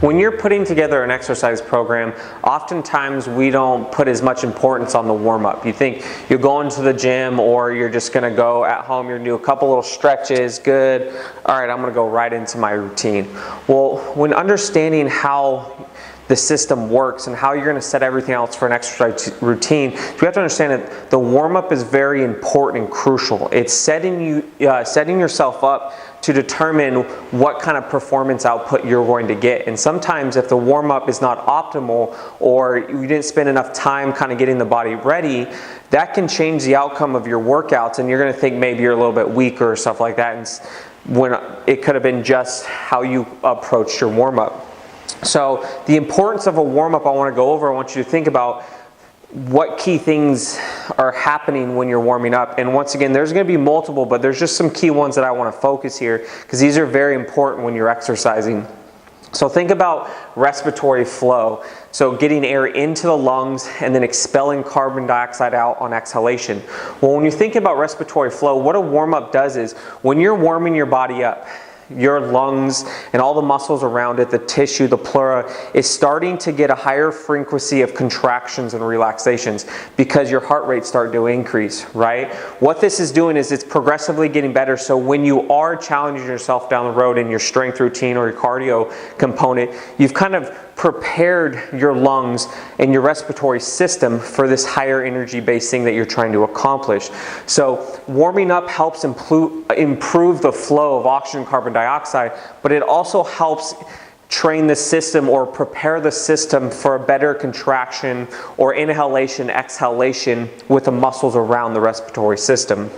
When you're putting together an exercise program, oftentimes we don't put as much importance on the warm-up. You think you're going to the gym or you're just going to go at home, you're going to do a couple little stretches, good, all right, I'm going to go right into my routine. Well, when understanding how the system works and how you're going to set everything else for an exercise routine, you have to understand that the warm-up is very important and crucial. It's setting yourself up to determine what kind of performance output you're going to get. And sometimes if the warm-up is not optimal or you didn't spend enough time kind of getting the body ready, that can change the outcome of your workouts, and you're going to think maybe you're a little bit weaker or stuff like that, and when it could have been just how you approached your warm-up. So the importance of a warm-up I want to go over. I want you to think about what key things are happening when you're warming up. And once again, there's going to be multiple, but there's just some key ones that I want to focus here because these are very important when you're exercising. So think about respiratory flow. So getting air into the lungs and then expelling carbon dioxide out on exhalation. Well, when you think about respiratory flow, what a warm-up does is when you're warming your body up, your lungs and all the muscles around it, the tissue, the pleura, is starting to get a higher frequency of contractions and relaxations because your heart rate started to increase, right? What this is doing is it's progressively getting better, so when you are challenging yourself down the road in your strength routine or your cardio component, you've kind of prepared your lungs and your respiratory system for this higher energy based thing that you're trying to accomplish. So warming up helps improve the flow of oxygen and carbon dioxide, but it also helps train the system or prepare the system for a better contraction or inhalation, exhalation with the muscles around the respiratory system.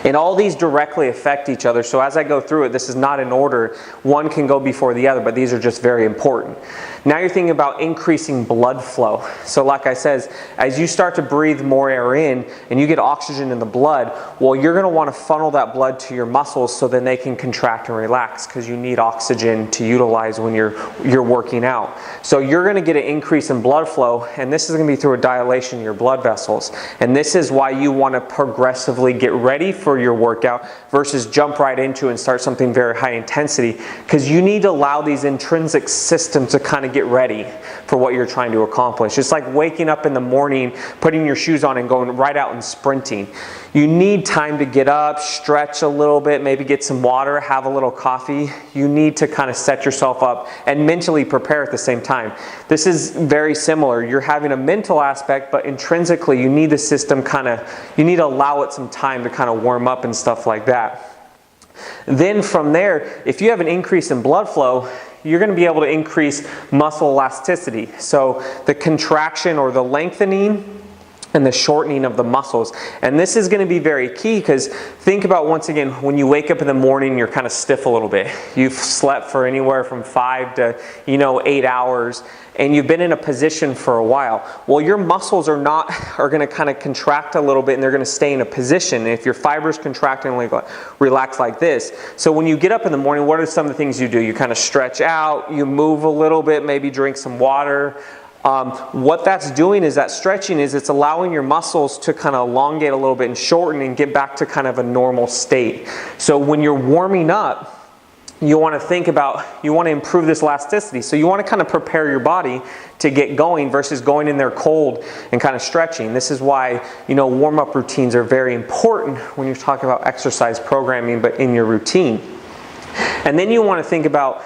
And all these directly affect each other, so as I go through it, this is not in order. One can go before the other, but these are just very important. Now you're thinking about increasing blood flow. So like I said, as you start to breathe more air in and you get oxygen in the blood, well, you're going to want to funnel that blood to your muscles so then they can contract and relax because you need oxygen to utilize when you're working out. So you're going to get an increase in blood flow, and this is going to be through a dilation of your blood vessels. And this is why you want to progressively get ready for your workout versus jump right into and start something very high intensity, because you need to allow these intrinsic systems to kind of get ready for what you're trying to accomplish. It's like waking up in the morning, putting your shoes on and going right out and sprinting. You need time to get up, stretch a little bit, maybe get some water, have a little coffee. You need to kind of set yourself up and mentally prepare at the same time. This is very similar. You're having a mental aspect, but intrinsically you need the system you need to allow it some time to kind of warm up and stuff like that. Then from there, if you have an increase in blood flow, you're going to be able to increase muscle elasticity. So the contraction or the lengthening and the shortening of the muscles. And this is going to be very key because think about, once again, when you wake up in the morning, you're kind of stiff a little bit. You've slept for anywhere from 5 to 8 hours, and you've been in a position for a while. Well, your muscles are going to kind of contract a little bit, and they're going to stay in a position. And if your fibers contract and relax like this. So when you get up in the morning, what are some of the things you do? You kind of stretch out, you move a little bit, maybe drink some water. What that's doing is that stretching is it's allowing your muscles to kind of elongate a little bit and shorten and get back to kind of a normal state. So when you're warming up, you want to think about, you want to improve this elasticity. So you want to kind of prepare your body to get going versus going in there cold and kind of stretching. This is why, warm-up routines are very important when you're talking about exercise programming, but in your routine. And then you want to think about,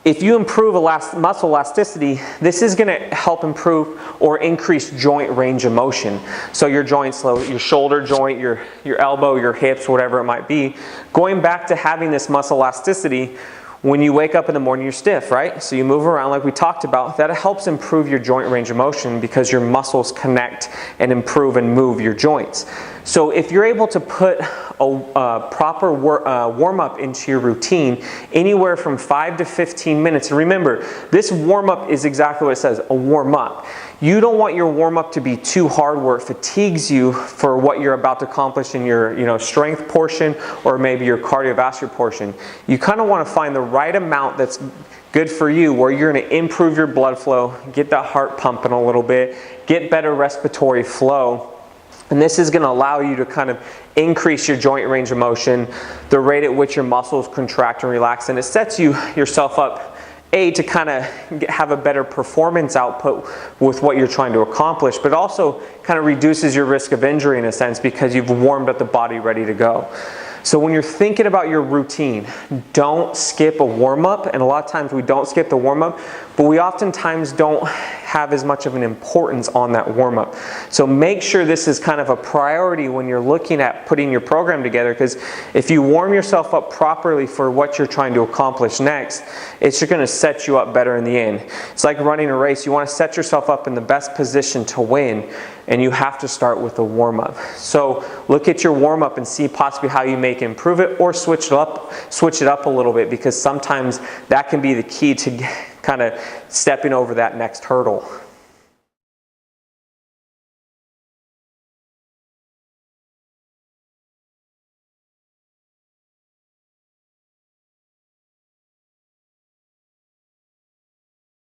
if you improve muscle elasticity, this is going to help improve or increase joint range of motion. So your joints, your shoulder joint, your elbow, your hips, whatever it might be, going back to having this muscle elasticity. When you wake up in the morning, you're stiff, right? So you move around like we talked about. That helps improve your joint range of motion because your muscles connect and improve and move your joints. So if you're able to put a proper warm-up into your routine, anywhere from 5 to 15 minutes, and remember, this warm-up is exactly what it says, a warm-up. You don't want your warm-up to be too hard where it fatigues you for what you're about to accomplish in your strength portion or maybe your cardiovascular portion. You kind of want to find the right amount that's good for you, where you're going to improve your blood flow, get that heart pumping a little bit, get better respiratory flow. And this is going to allow you to kind of increase your joint range of motion, the rate at which your muscles contract and relax, and it sets yourself up to kind of have a better performance output with what you're trying to accomplish, but also kind of reduces your risk of injury in a sense because you've warmed up the body ready to go. So when you're thinking about your routine, don't skip a warm-up, and a lot of times we don't skip the warm-up, but we oftentimes don't have as much of an importance on that warm-up. So make sure this is kind of a priority when you're looking at putting your program together, because if you warm yourself up properly for what you're trying to accomplish next, it's going to set you up better in the end. It's like running a race. You want to set yourself up in the best position to win, and you have to start with a warm-up. So look at your warm-up and see possibly how you may improve it, or switch it up a little bit, because sometimes that can be the key to kind of stepping over that next hurdle.